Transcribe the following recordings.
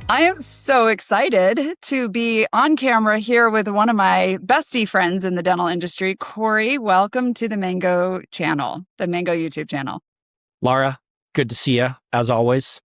I am so excited to be on camera here with one of my bestie friends in the dental industry, Cory. Welcome to the Mango channel, the Mango YouTube channel. Laura, good to see you, as always.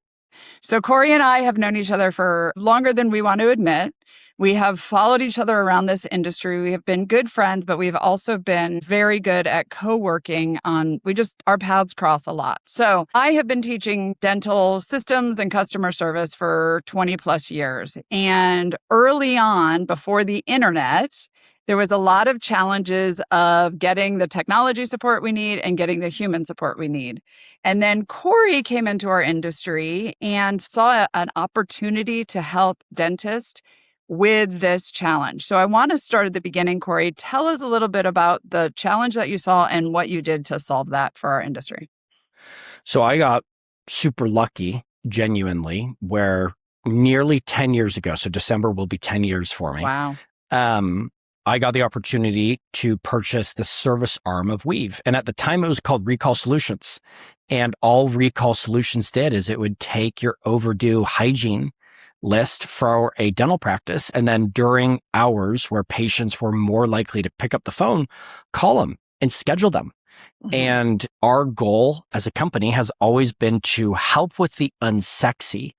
So Cory and I have known each other for longer than we want to admit. We have followed each other around this industry. We have been good friends, but we've also been very good at co-working our paths cross a lot. So I have been teaching dental systems and customer service for 20 plus years. And early on, before the internet, there was a lot of challenges of getting the technology support we need and getting the human support we need. And then Cory came into our industry and saw an opportunity to help dentists with this challenge. So I want to start at the beginning, Cory. Tell us a little bit about the challenge that you saw and what you did to solve that for our industry. So I got super lucky, genuinely, where nearly 10 years ago, so December will be 10 years for me. Wow. I got the opportunity to purchase the service arm of Weave. And at the time, it was called Recall Solutions. And all Recall Solutions did is it would take your overdue hygiene list for a dental practice. And then during hours where patients were more likely to pick up the phone, call them and schedule them. Mm-hmm. And our goal as a company has always been to help with the unsexy,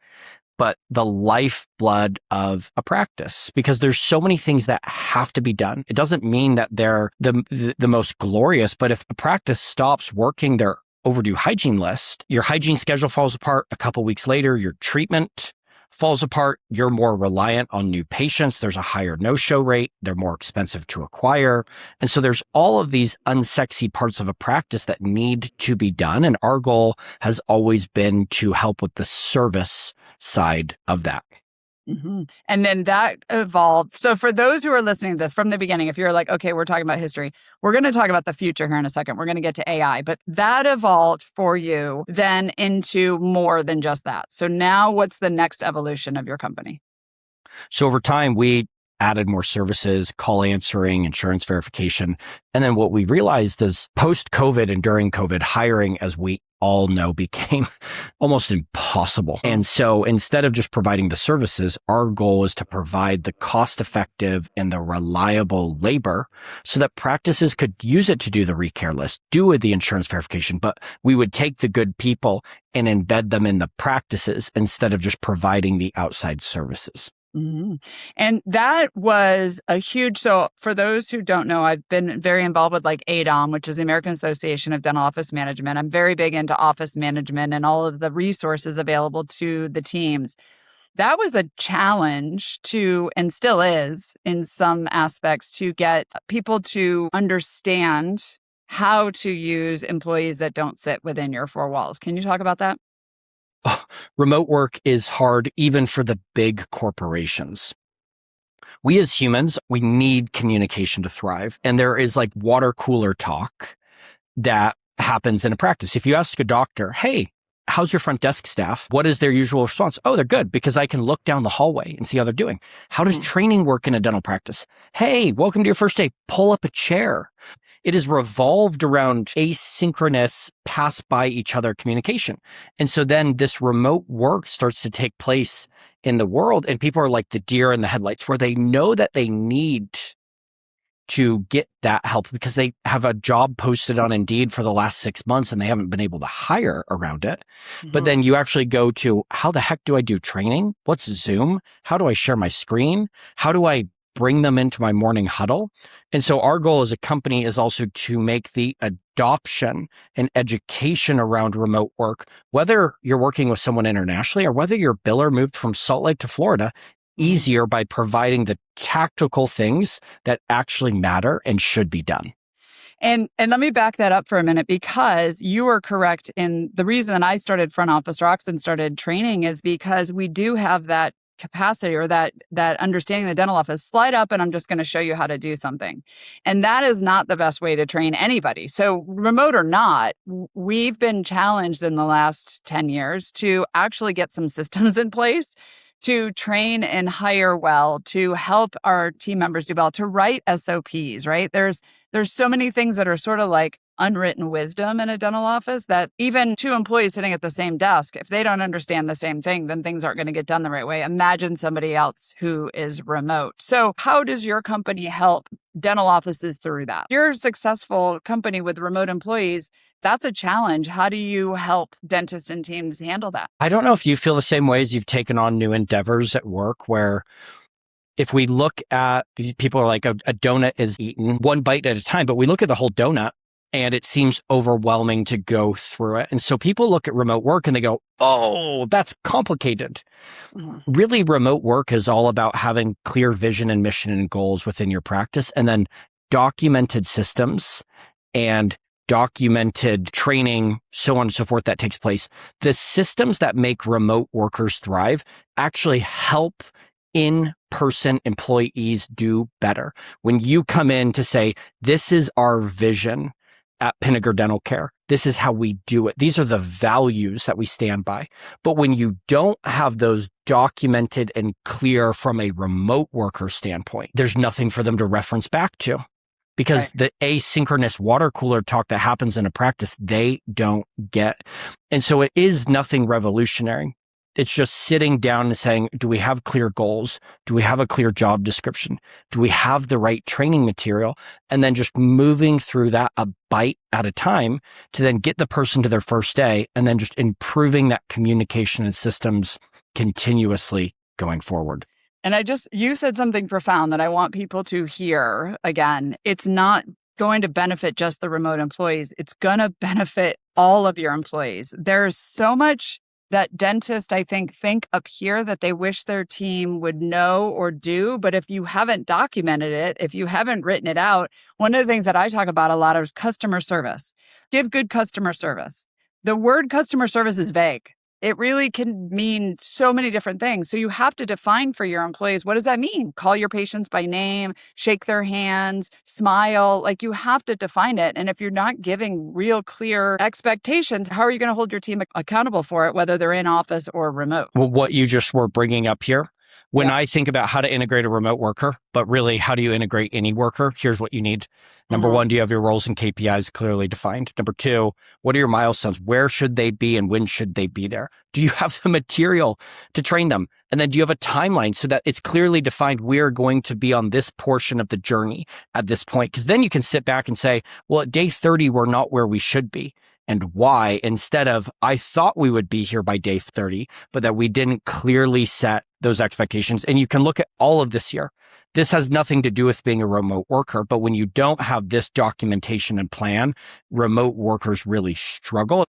but the lifeblood of a practice, because there's so many things that have to be done. It doesn't mean that they're the most glorious, but if a practice stops working their overdue hygiene list, your hygiene schedule falls apart. A couple weeks later, your treatment falls apart. You're more reliant on new patients. There's a higher no-show rate. They're more expensive to acquire. And so there's all of these unsexy parts of a practice that need to be done. And our goal has always been to help with the service side of that. Mm-hmm. And then that evolved. So for those who are listening to this from the beginning, if you're like, okay, we're talking about history, we're going to talk about the future here in a second. We're going to get to AI, but that evolved for you then into more than just that. So now what's the next evolution of your company? So over time, we added more services, call answering, insurance verification. And then what we realized is post-COVID and during COVID, hiring, as we all know, became almost impossible. And so instead of just providing the services, our goal was to provide the cost-effective and the reliable labor so that practices could use it to do the recare list, do the insurance verification, but we would take the good people and embed them in the practices instead of just providing the outside services. Mm-hmm. And that was a huge, so for those who don't know, I've been very involved with like ADOM, which is the American Association of Dental Office Management. I'm very big into office management and all of the resources available to the teams. That was a challenge to, and still is in some aspects, to get people to understand how to use employees that don't sit within your four walls. Can you talk about that? Remote work is hard even for the big corporations. We as humans, we need communication to thrive. And there is like water cooler talk that happens in a practice. If you ask a doctor, hey, how's your front desk staff? What is their usual response? Oh, they're good because I can look down the hallway and see how they're doing. How does training work in a dental practice? Hey, welcome to your first day. Pull up a chair. It is revolved around asynchronous, pass by each other communication. And so then this remote work starts to take place in the world, and people are like the deer in the headlights, where they know that they need to get that help because they have a job posted on Indeed for the last 6 months and they haven't been able to hire around it. Mm-hmm. But then you actually go to, how the heck do I do training? What's Zoom? How do I share my screen? How do I bring them into my morning huddle? And so our goal as a company is also to make the adoption and education around remote work, whether you're working with someone internationally or whether your biller moved from Salt Lake to Florida, easier by providing the tactical things that actually matter and should be done. And let me back that up for a minute, because you are correct in the reason that I started Front Office Rocks and started training is because we do have that capacity or that understanding the dental office. Slide up and I'm just going to show you how to do something. And that is not the best way to train anybody. So remote or not, we've been challenged in the last 10 years to actually get some systems in place to train and hire well, to help our team members do well, to write SOPs, right? There's so many things that are sort of like unwritten wisdom in a dental office that even two employees sitting at the same desk, if they don't understand the same thing, then things aren't going to get done the right way. Imagine somebody else who is remote. So how does your company help dental offices through that? If you're a successful company with remote employees, that's a challenge. How do you help dentists and teams handle that? I don't know if you feel the same way as you've taken on new endeavors at work, where if we look at, people are like, a donut is eaten one bite at a time, but we look at the whole donut and it seems overwhelming to go through it. And so people look at remote work and they go, oh, that's complicated. Really, remote work is all about having clear vision and mission and goals within your practice, and then documented systems and documented training, so on and so forth, that takes place. The systems that make remote workers thrive actually help in-person employees do better. When you come in to say, this is our vision at Pinegar Dental Care, this is how we do it, these are the values that we stand by. But when you don't have those documented and clear from a remote worker standpoint, there's nothing for them to reference back to. Because the asynchronous water cooler talk that happens in a practice, they don't get. And so it is nothing revolutionary. It's just sitting down and saying, do we have clear goals? Do we have a clear job description? Do we have the right training material? And then just moving through that a bite at a time to then get the person to their first day, and then just improving that communication and systems continuously going forward. And you said something profound that I want people to hear again. It's not going to benefit just the remote employees. It's going to benefit all of your employees. There's so much that dentists, I think up here that they wish their team would know or do. But if you haven't documented it, if you haven't written it out, one of the things that I talk about a lot is customer service. Give good customer service. The word customer service is vague. It really can mean so many different things. So you have to define for your employees, what does that mean? Call your patients by name, shake their hands, smile. Like, you have to define it. And if you're not giving real clear expectations, how are you going to hold your team accountable for it, whether they're in office or remote? Well, what you just were bringing up here, when I think about how to integrate a remote worker, but really how do you integrate any worker? Here's what you need. Number one, do you have your roles and KPIs clearly defined? Number two, what are your milestones? Where should they be and when should they be there? Do you have the material to train them? And then do you have a timeline so that it's clearly defined, we're going to be on this portion of the journey at this point? Because then you can sit back and say, well, at day 30, we're not where we should be. And why? Instead of, I thought we would be here by day 30, but that we didn't clearly set those expectations. And you can look at all of this here. This has nothing to do with being a remote worker, but when you don't have this documentation and plan, remote workers really struggle.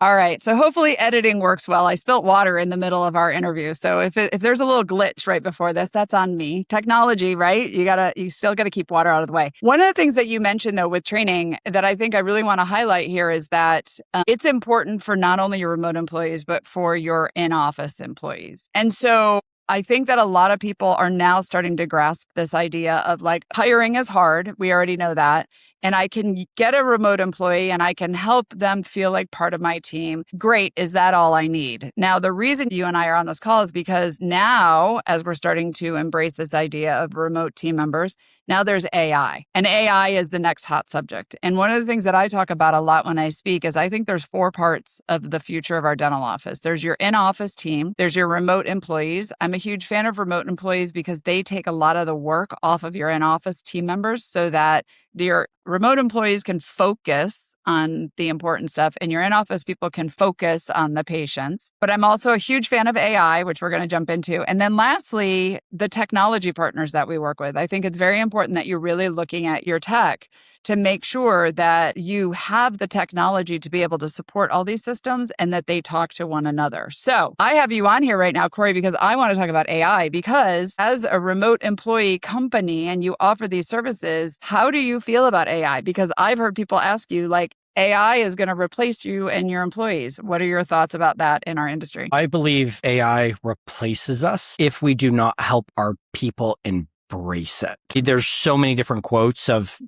All right. So hopefully editing works well. I spilt water in the middle of our interview. So if there's a little glitch right before this, that's on me. Technology, right? You still got to keep water out of the way. One of the things that you mentioned though with training that I think I really want to highlight here is that it's important for not only your remote employees, but for your in-office employees. And so I think that a lot of people are now starting to grasp this idea of like, hiring is hard. We already know that. And I can get a remote employee and I can help them feel like part of my team. Great. Is that all I need? Now, the reason you and I are on this call is because now, as we're starting to embrace this idea of remote team members, now there's AI. And AI is the next hot subject. And one of the things that I talk about a lot when I speak is I think there's 4 parts of the future of our dental office. There's your in-office team. There's your remote employees. I'm a huge fan of remote employees because they take a lot of the work off of your in-office team members so that your remote employees can focus on the important stuff and your in-office people can focus on the patients. But I'm also a huge fan of AI, which we're going to jump into. And then lastly, the technology partners that we work with. I think it's very important that you're really looking at your tech to make sure that you have the technology to be able to support all these systems and that they talk to one another. So I have you on here right now, Cory, because I want to talk about AI, because as a remote employee company and you offer these services, how do you feel about AI? Because I've heard people ask you, like, AI is going to replace you and your employees. What are your thoughts about that in our industry? I believe AI replaces us if we do not help our people in embrace it. There's so many different quotes of,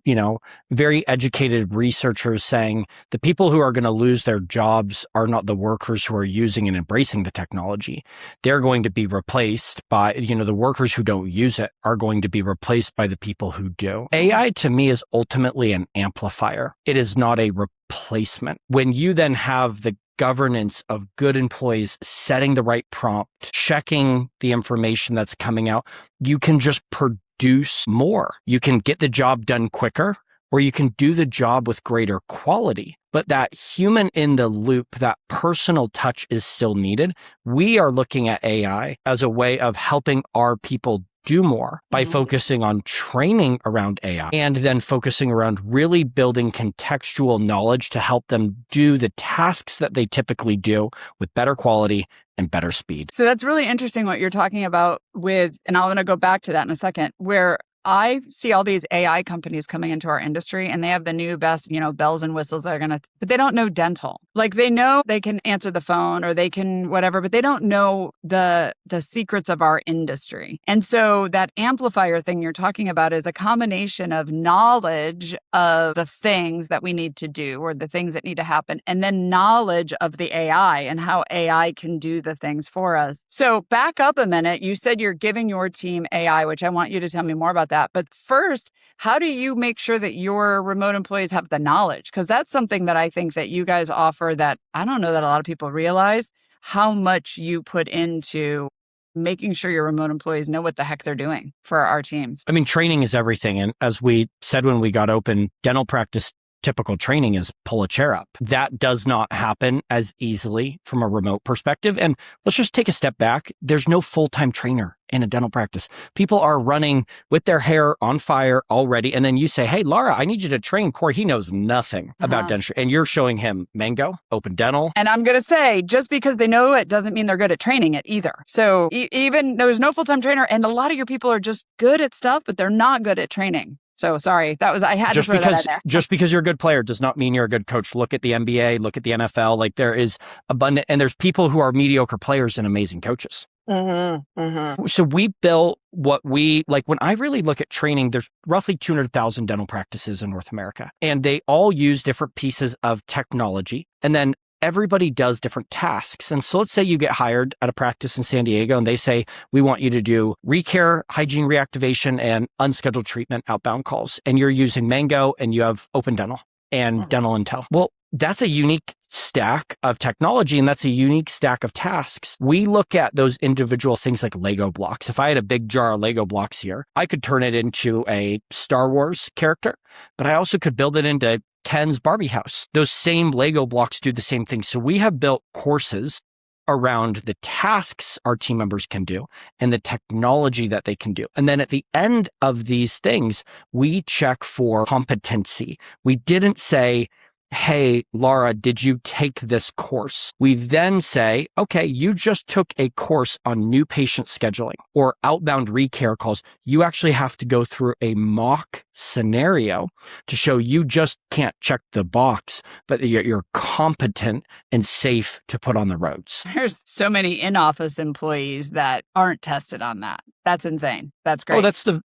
very educated researchers saying the people who are going to lose their jobs are not the workers who are using and embracing the technology. They're going to be replaced by, the workers who don't use it are going to be replaced by the people who do. AI to me is ultimately an amplifier. It is not a replacement. When you then have the governance of good employees setting the right prompt, checking the information that's coming out, you can just produce more. You can get the job done quicker, or you can do the job with greater quality. But that human in the loop, that personal touch is still needed. We are looking at AI as a way of helping our people do more by focusing on training around AI and then focusing around really building contextual knowledge to help them do the tasks that they typically do with better quality and better speed. So that's really interesting what you're talking about and I'm going to go back to that in a second, where I see all these AI companies coming into our industry and they have the new best, bells and whistles that are but they don't know dental. Like they know they can answer the phone or they can whatever, but they don't know the secrets of our industry. And so that amplifier thing you're talking about is a combination of knowledge of the things that we need to do or the things that need to happen, and then knowledge of the AI and how AI can do the things for us. So back up a minute. You said you're giving your team AI, which I want you to tell me more about that. But first, how do you make sure that your remote employees have the knowledge? Because that's something that I think that you guys offer that I don't know that a lot of people realize how much you put into making sure your remote employees know what the heck they're doing for our teams. I mean, training is everything. And as we said when we got open, dental practice typical training is pull a chair up. That does not happen as easily from a remote perspective. And let's just take a step back. There's no full-time trainer in a dental practice. People are running with their hair on fire already. And then you say, hey, Laura, I need you to train Cory. He knows nothing about dentistry. And you're showing him Mango, Open Dental. And I'm going to say, just because they know it doesn't mean they're good at training it either. So even there's no full-time trainer, and a lot of your people are just good at stuff, but they're not good at training. So sorry, I had to throw that in there. Just because you're a good player does not mean you're a good coach. Look at the NBA, look at the NFL. Like there is abundant, and there's people who are mediocre players and amazing coaches. So we built what when I really look at training, there's roughly 200,000 dental practices in North America, and they all use different pieces of technology. And then everybody does different tasks. And so let's say you get hired at a practice in San Diego and they say, we want you to do recare, hygiene reactivation, and unscheduled treatment outbound calls. And you're using Mango and you have Open Dental and Dental Intel. Well, that's a unique stack of technology and that's a unique stack of tasks. We look at those individual things like Lego blocks. If I had a big jar of Lego blocks here, I could turn it into a Star Wars character, but I also could build it into Ken's Barbie house. Those same Lego blocks do the same thing. So we have built courses around the tasks our team members can do and the technology that they can do. And then at the end of these things, we check for competency. We didn't say, hey, Laura, did you take this course? We then say, okay, you just took a course on new patient scheduling or outbound recare calls. You actually have to go through a mock scenario to show you just can't check the box, but that you're competent and safe to put on the roads. There's so many in-office employees that aren't tested on that. That's insane. That's great. Oh, that's the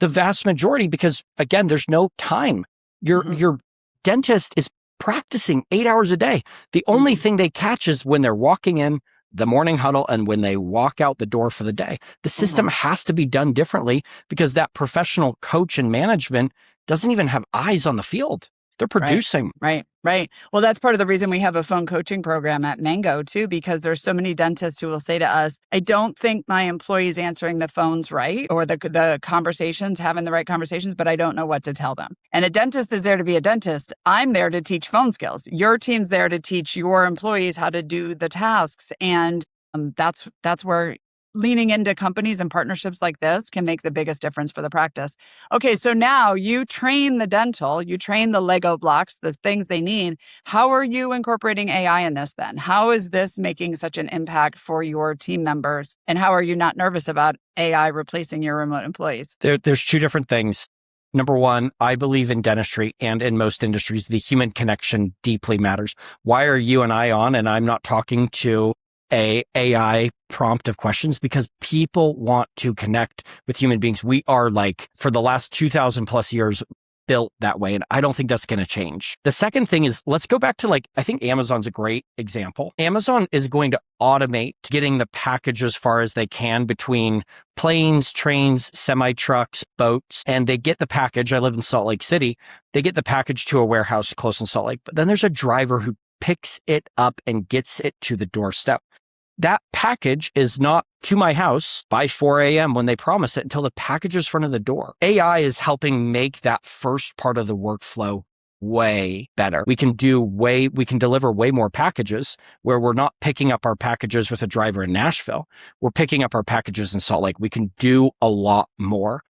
vast majority because, again, there's no time. Your dentist is practicing 8 hours a day. The only thing they catch is when they're walking in the morning huddle and when they walk out the door for the day. The system has to be done differently because that professional coach and management doesn't even have eyes on the field. They're producing. Right. Well, that's part of the reason we have a phone coaching program at Mango too, because there's so many dentists who will say to us, I don't think my employee's answering the phones right or the conversations, having the right conversations, but I don't know what to tell them. And a dentist is there to be a dentist. I'm there to teach phone skills. Your team's there to teach your employees how to do the tasks. And that's where leaning into companies and partnerships like this can make the biggest difference for the practice. Okay, so now you train the Lego blocks, the things they need. How are you incorporating AI in this then? How is this making such an impact for your team members? And how are you not nervous about AI replacing your remote employees? There's two different things. Number one, I believe in dentistry and in most industries, the human connection deeply matters. Why are you and I on and I'm not talking to a AI prompt of questions because people want to connect with human beings. We are like, for the last 2000 plus years, built that way. And I don't think that's going to change. The second thing is, let's go back to like, I think Amazon's a great example. Amazon is going to automate getting the package as far as they can between planes, trains, semi-trucks, boats, and they get the package. I live in Salt Lake City. They get the package to a warehouse close in Salt Lake, but then there's a driver who picks it up and gets it to the doorstep. That package is not to my house by 4 a.m. when they promise it until the package is in front of the door. AI is helping make that first part of the workflow way better. We can deliver way more packages where we're not picking up our packages with a driver in Nashville. We're picking up our packages in Salt Lake. We can do a lot more.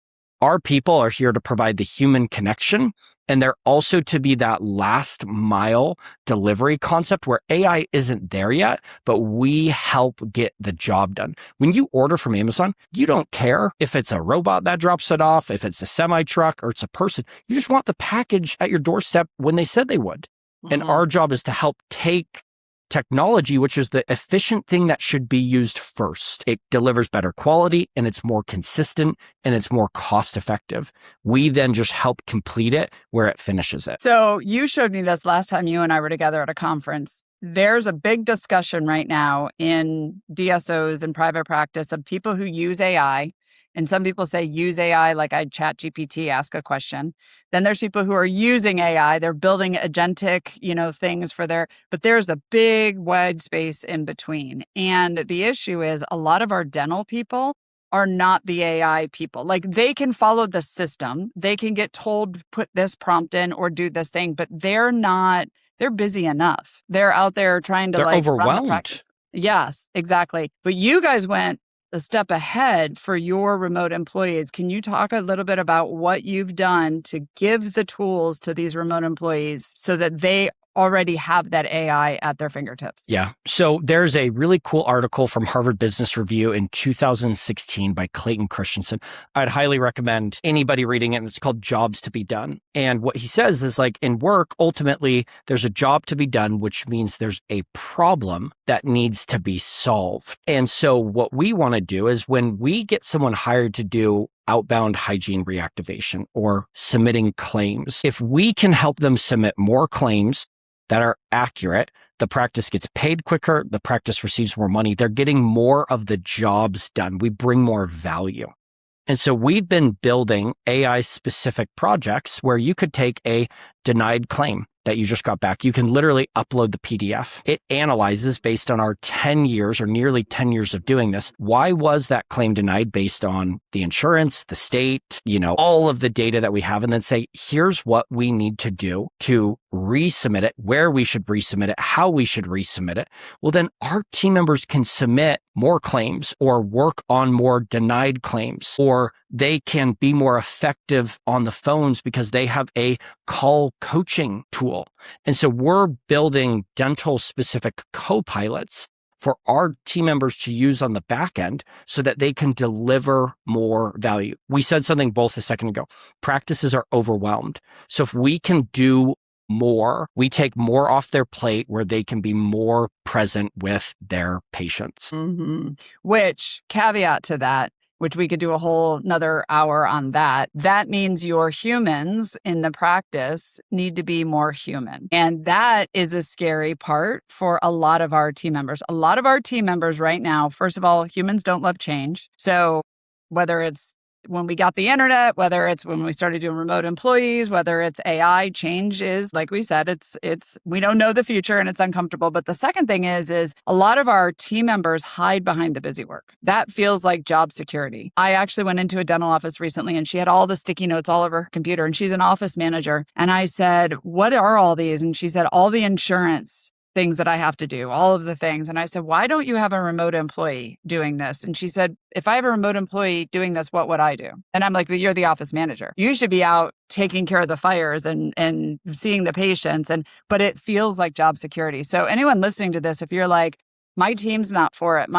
Our people are here to provide the human connection, and they're also to be that last mile delivery concept where AI isn't there yet, but we help get the job done. When you order from Amazon, you don't care if it's a robot that drops it off, if it's a semi truck or it's a person. You just want the package at your doorstep when they said they would. Mm-hmm. And our job is to help take technology, which is the efficient thing that should be used first. It delivers better quality and it's more consistent and it's more cost effective. We then just help complete it where it finishes it. So you showed me this last time you and I were together at a conference. There's a big discussion right now in DSOs and private practice of people who use AI. And some people say use AI like I'd chat GPT, ask a question. Then there's people who are using AI. They're building agentic, things but there's a big wide space in between. And the issue is a lot of our dental people are not the AI people. Like they can follow the system. They can get told, put this prompt in or do this thing, but they're busy enough. They're out there trying to they're overwhelmed. Run the practice. Yes, exactly. But you guys went a step ahead for your remote employees. Can you talk a little bit about what you've done to give the tools to these remote employees so that they already have that AI at their fingertips? Yeah. So there's a really cool article from Harvard Business Review in 2016 by Clayton Christensen. I'd highly recommend anybody reading it. And it's called Jobs to be Done. And what he says is like in work, ultimately, there's a job to be done, which means there's a problem that needs to be solved. And so what we want to do is when we get someone hired to do outbound hygiene reactivation or submitting claims, if we can help them submit more claims that are accurate, the practice gets paid quicker, the practice receives more money, they're getting more of the jobs done. We bring more value. And so we've been building AI-specific projects where you could take a denied claim that you just got back. You can literally upload the PDF. It analyzes based on our 10 years or nearly 10 years of doing this. Why was that claim denied based on the insurance, the state, all of the data that we have, and then say, here's what we need to do to resubmit it, where we should resubmit it, how we should resubmit it. Well, then our team members can submit more claims or work on more denied claims, or they can be more effective on the phones because they have a call coaching tool. And so we're building dental specific co-pilots for our team members to use on the back end so that they can deliver more value. We said something both a second ago. Practices are overwhelmed. So if we can do more, we take more off their plate where they can be more present with their patients. Mm-hmm. Which, caveat to that, which we could do a whole another hour on that. That means your humans in the practice need to be more human. And that is a scary part for a lot of our team members. A lot of our team members right now, first of all, humans don't love change. So whether it's when we got the internet, whether it's when we started doing remote employees, whether it's AI, change is, like we said, it's we don't know the future and it's uncomfortable. But the second thing is a lot of our team members hide behind the busy work. That feels like job security. I actually went into a dental office recently and she had all the sticky notes all over her computer and she's an office manager. And I said, what are all these? And she said, all the insurance things that I have to do, all of the things. And I said, why don't you have a remote employee doing this? And she said, if I have a remote employee doing this, what would I do? And I'm like, but you're the office manager. You should be out taking care of the fires and seeing the patients. But it feels like job security. So anyone listening to this, if you're like, my team's not for it,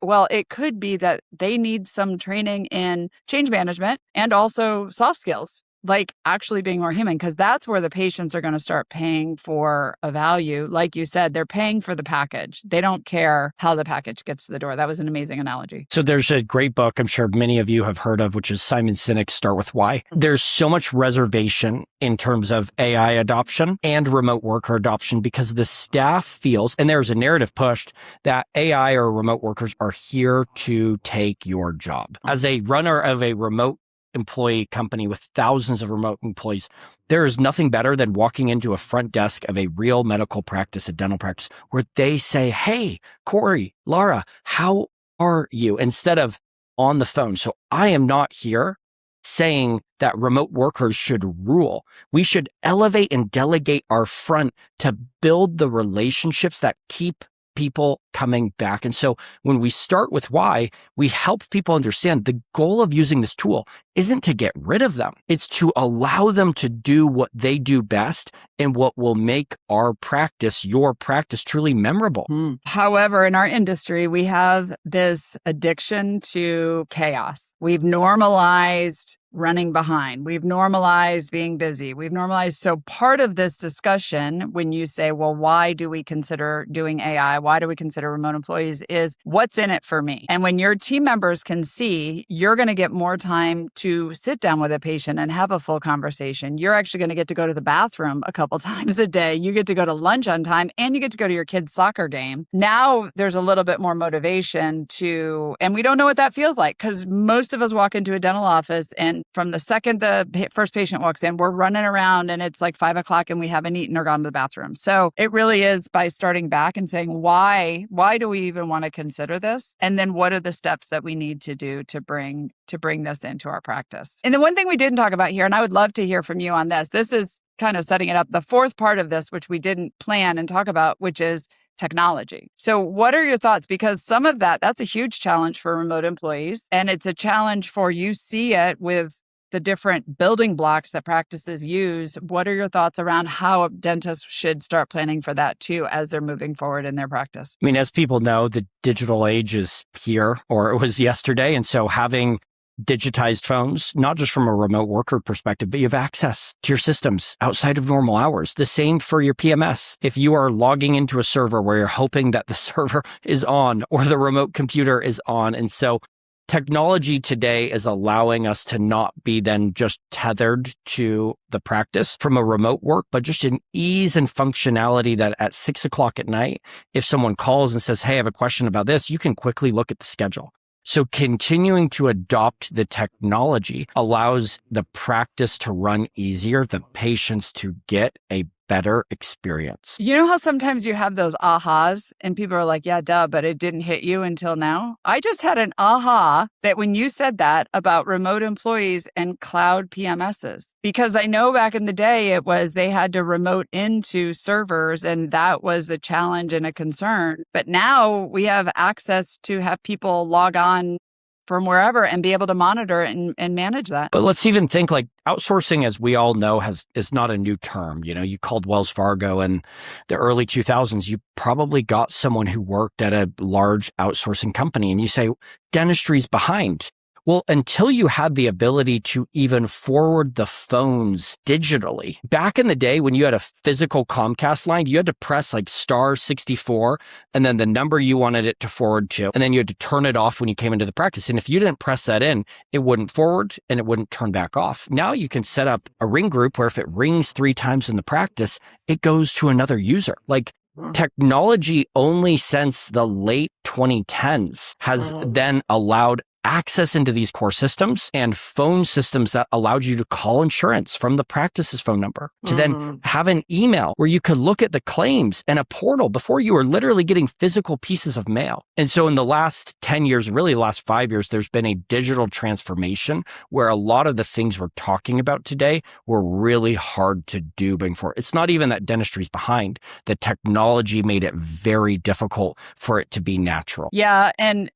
well, it could be that they need some training in change management and also soft skills like actually being more human, because that's where the patients are going to start paying for a value. Like you said, they're paying for the package. They don't care how the package gets to the door. That was an amazing analogy. So there's a great book I'm sure many of you have heard of, which is Simon Sinek's Start With Why. There's so much reservation in terms of AI adoption and remote worker adoption because the staff feels, and there's a narrative pushed, that AI or remote workers are here to take your job. As a runner of a remote employee company with thousands of remote employees, there is nothing better than walking into a front desk of a real medical practice, a dental practice, where they say, hey, Cory, Laura, how are you? Instead of on the phone. So I am not here saying that remote workers should rule. We should elevate and delegate our front to build the relationships that keep people coming back. And so when we start with why, we help people understand the goal of using this tool isn't to get rid of them. It's to allow them to do what they do best and what will make our practice, your practice, truly memorable. However, in our industry, we have this addiction to chaos. We've normalized running behind. We've normalized being busy. We've normalized. So part of this discussion, when you say, well, why do we consider doing AI? Why do we consider remote employees is what's in it for me? And when your team members can see, you're going to get more time to sit down with a patient and have a full conversation. You're actually going to get to go to the bathroom a couple times a day. You get to go to lunch on time and you get to go to your kid's soccer game. Now there's a little bit more motivation to, and we don't know what that feels like because most of us walk into a dental office and from the second the first patient walks in, we're running around and it's like 5 o'clock and we haven't eaten or gone to the bathroom. So it really is by starting back and saying, why do we even want to consider this? And then what are the steps that we need to do to bring this into our practice? And the one thing we didn't talk about here, and I would love to hear from you on this is kind of setting it up, the fourth part of this, which we didn't plan and talk about, which is technology. So what are your thoughts? Because some of that's a huge challenge for remote employees. And it's a challenge for you see it with the different building blocks that practices use. What are your thoughts around how dentists should start planning for that too, as they're moving forward in their practice? I mean, as people know, the digital age is here, or it was yesterday. And so having digitized phones, not just from a remote worker perspective, but you have access to your systems outside of normal hours. The same for your PMS. If you are logging into a server where you're hoping that the server is on or the remote computer is on. And so technology today is allowing us to not be then just tethered to the practice from a remote work, but just an ease and functionality that at 6 o'clock at night, if someone calls and says, hey, I have a question about this, you can quickly look at the schedule. So continuing to adopt the technology allows the practice to run easier, the patients to get a better experience. You know how sometimes you have those ahas and people are like, yeah, duh, but it didn't hit you until now? I just had an aha that when you said that about remote employees and cloud PMSs, because I know back in the day it was they had to remote into servers and that was a challenge and a concern. But now we have access to have people log on from wherever and be able to monitor and manage that. But let's even think like outsourcing, as we all know, is not a new term. You know, you called Wells Fargo in the early 2000s, you probably got someone who worked at a large outsourcing company and you say, dentistry's behind. Well, until you had the ability to even forward the phones digitally, back in the day when you had a physical Comcast line, you had to press like star 64 and then the number you wanted it to forward to, and then you had to turn it off when you came into the practice. And if you didn't press that in, it wouldn't forward and it wouldn't turn back off. Now you can set up a ring group where if it rings 3 times in the practice, it goes to another user. Like technology only since the late 2010s has then allowed access into these core systems and phone systems that allowed you to call insurance from the practice's phone number to then have an email where you could look at the claims and a portal before you were literally getting physical pieces of mail. And so in the last 10 years, really the last 5 years, there's been a digital transformation where a lot of the things we're talking about today were really hard to do before. It's not even that dentistry's behind. The technology made it very difficult for it to be natural. Yeah. And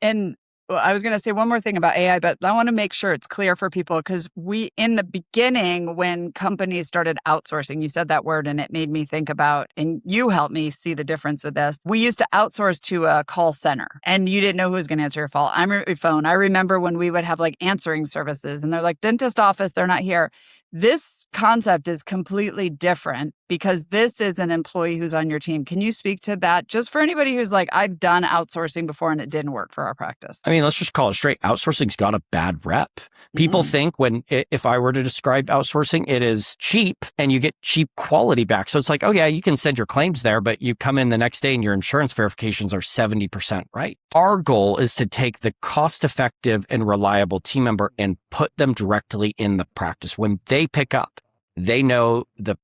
I was going to say one more thing about AI, but I want to make sure it's clear for people because in the beginning, when companies started outsourcing, you said that word and it made me think about, and you helped me see the difference with this. We used to outsource to a call center and you didn't know who was going to answer your phone. I remember when we would have like answering services and they're like, dentist office, they're not here. This concept is completely different because this is an employee who's on your team. Can you speak to that just for anybody who's like, I've done outsourcing before and it didn't work for our practice? I mean, let's just call it straight. Outsourcing's got a bad rep. People think if I were to describe outsourcing, it is cheap and you get cheap quality back. So it's like, oh yeah, you can send your claims there, but you come in the next day and your insurance verifications are 70% right. Our goal is to take the cost-effective and reliable team member and put them directly in the practice. When they pick up, they know the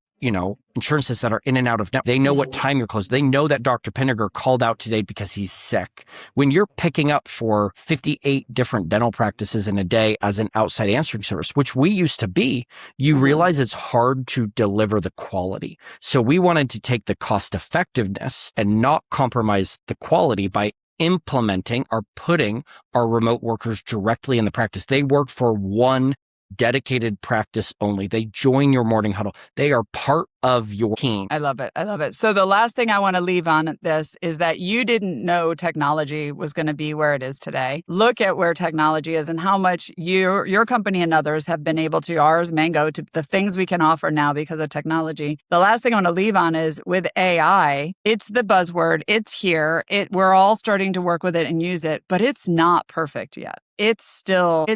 insurances that are in and out of network. They know what time you're closed. They know that Dr. Pinegar called out today because he's sick. When you're picking up for 58 different dental practices in a day as an outside answering service, which we used to be, you realize it's hard to deliver the quality. So we wanted to take the cost effectiveness and not compromise the quality by implementing or putting our remote workers directly in the practice. They work for one dedicated practice only. They join your morning huddle. They are part of your team. I love it. I love it. So the last thing I want to leave on this is that you didn't know technology was going to be where it is today. Look at where technology is and how much your company and others have been able to, ours, Mango, to the things we can offer now because of technology. The last thing I want to leave on is with AI, it's the buzzword. It's here. We're all starting to work with it and use it, but it's not perfect yet. It still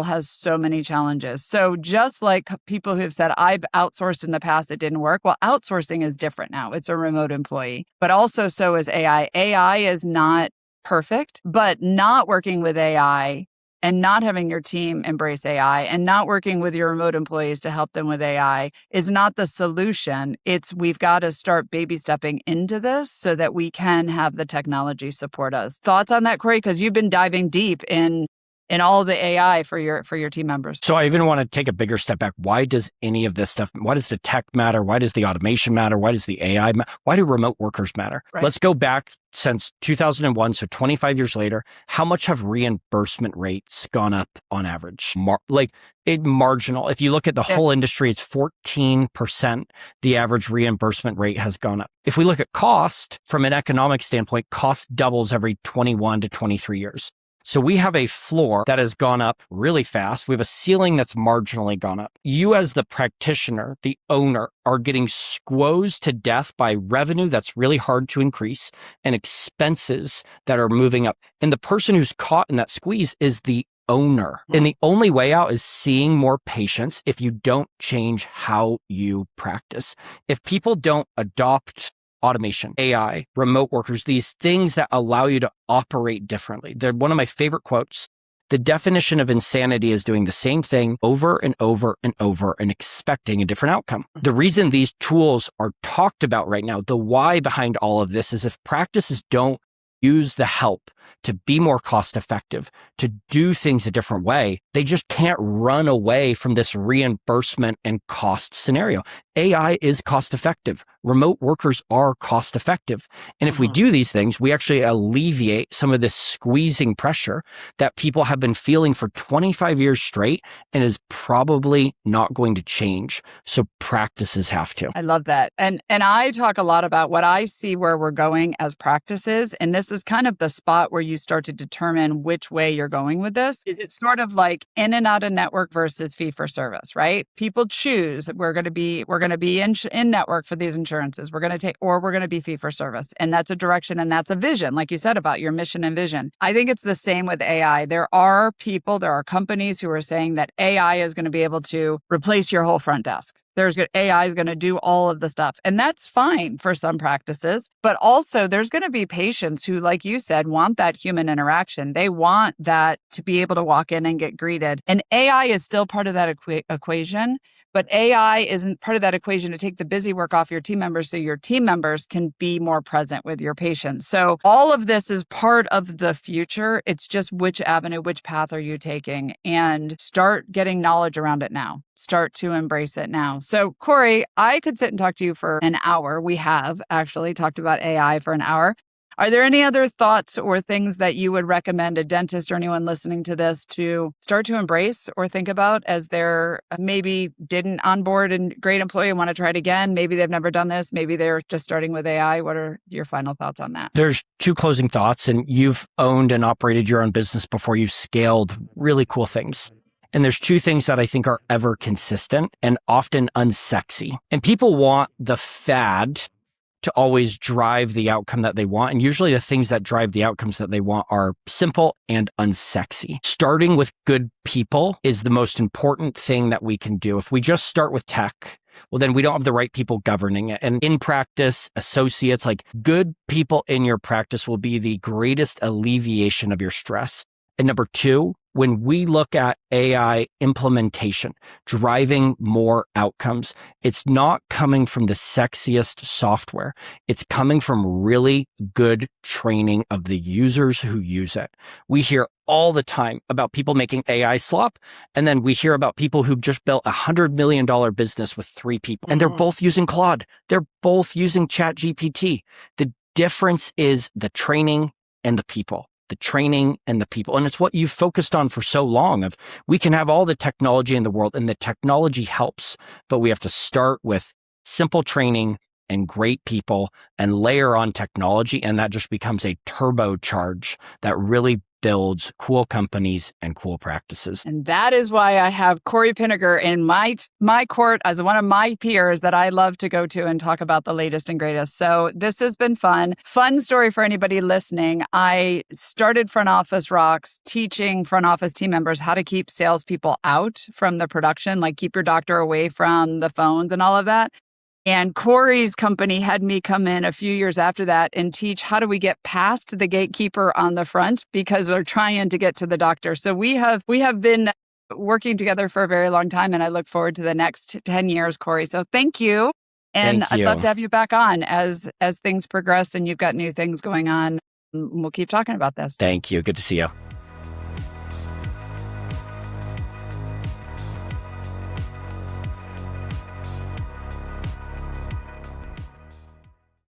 has so many challenges. So just like people who've said, I've outsourced in the past, it didn't work. Well, outsourcing is different now. It's a remote employee, but also so is AI. AI is not perfect, but not working with AI and not having your team embrace AI and not working with your remote employees to help them with AI is not the solution. We've got to start baby stepping into this so that we can have the technology support us. Thoughts on that, Cory? Because you've been diving deep in all the AI for your team members. So I even want to take a bigger step back. Why does any of this stuff, why does the tech matter? Why does the automation matter? Why does the AI matter? Why do remote workers matter? Right. Let's go back since 2001, so 25 years later. How much have reimbursement rates gone up on average? Marginal. If you look at the whole industry, it's 14%. The average reimbursement rate has gone up. If we look at cost from an economic standpoint, cost doubles every 21 to 23 years. So we have a floor that has gone up really fast. We have a ceiling that's marginally gone up. You as the practitioner, the owner, are getting squeezed to death by revenue that's really hard to increase and expenses that are moving up. And the person who's caught in that squeeze is the owner. And the only way out is seeing more patients if you don't change how you practice. If people don't adopt automation, AI, remote workers, these things that allow you to operate differently. They're one of my favorite quotes. The definition of insanity is doing the same thing over and over and over and expecting a different outcome. The reason these tools are talked about right now, the why behind all of this is if practices don't use the help to be more cost effective, to do things a different way, they just can't run away from this reimbursement and cost scenario. AI is cost effective. Remote workers are cost effective. And if we do these things, we actually alleviate some of this squeezing pressure that people have been feeling for 25 years straight and is probably not going to change. So practices have to. I love that. And I talk a lot about what I see where we're going as practices. And this is kind of the spot where you start to determine which way you're going with this. Is it sort of like in and out of network versus fee for service, right? People choose we're going to be in network for these insurances. We're going to be fee for service. And that's a direction and that's a vision, like you said about your mission and vision. I think it's the same with AI. There are companies who are saying that AI is going to be able to replace your whole front desk. AI is going to do all of the stuff. And that's fine for some practices. But also there's going to be patients who, like you said, want that human interaction. They want that to be able to walk in and get greeted. And AI is still part of that equation. But AI isn't part of that equation to take the busy work off your team members so your team members can be more present with your patients. So all of this is part of the future. It's just which path are you taking? And start getting knowledge around it now. Start to embrace it now. So Cory, I could sit and talk to you for an hour. We have actually talked about AI for an hour. Are there any other thoughts or things that you would recommend a dentist or anyone listening to this to start to embrace or think about as they're maybe didn't onboard a great employee and want to try it again? Maybe they've never done this. Maybe they're just starting with AI. What are your final thoughts on that? There's two closing thoughts, and you've owned and operated your own business before. You've scaled really cool things. And there's two things that I think are ever consistent and often unsexy. And people want the fad to always drive the outcome that they want. And usually the things that drive the outcomes that they want are simple and unsexy. Starting with good people is the most important thing that we can do. If we just start with tech, well, then we don't have the right people governing it. And in practice, associates, like good people in your practice will be the greatest alleviation of your stress. And number two, when we look at AI implementation, driving more outcomes, it's not coming from the sexiest software. It's coming from really good training of the users who use it. We hear all the time about people making AI slop, and then we hear about people who just built $100 million business with 3 people, and they're both using Claude. They're both using ChatGPT. The difference is the training and the people. The training and the people. And it's what you've focused on for so long of we can have all the technology in the world and the technology helps, but we have to start with simple training and great people and layer on technology. And that just becomes a turbocharge that really builds cool companies and cool practices. And that is why I have Cory Pinegar in my court as one of my peers that I love to go to and talk about the latest and greatest. So this has been fun. Fun story for anybody listening. I started Front Office Rocks teaching front office team members how to keep salespeople out from the production, like keep your doctor away from the phones and all of that. And Cory's company had me come in a few years after that and teach how do we get past the gatekeeper on the front because they're trying to get to the doctor. So we have been working together for a very long time, and I look forward to the next 10 years, Cory. So thank you. And Thank you. I'd love to have you back on as things progress and you've got new things going on. We'll keep talking about this. Thank you. Good to see you.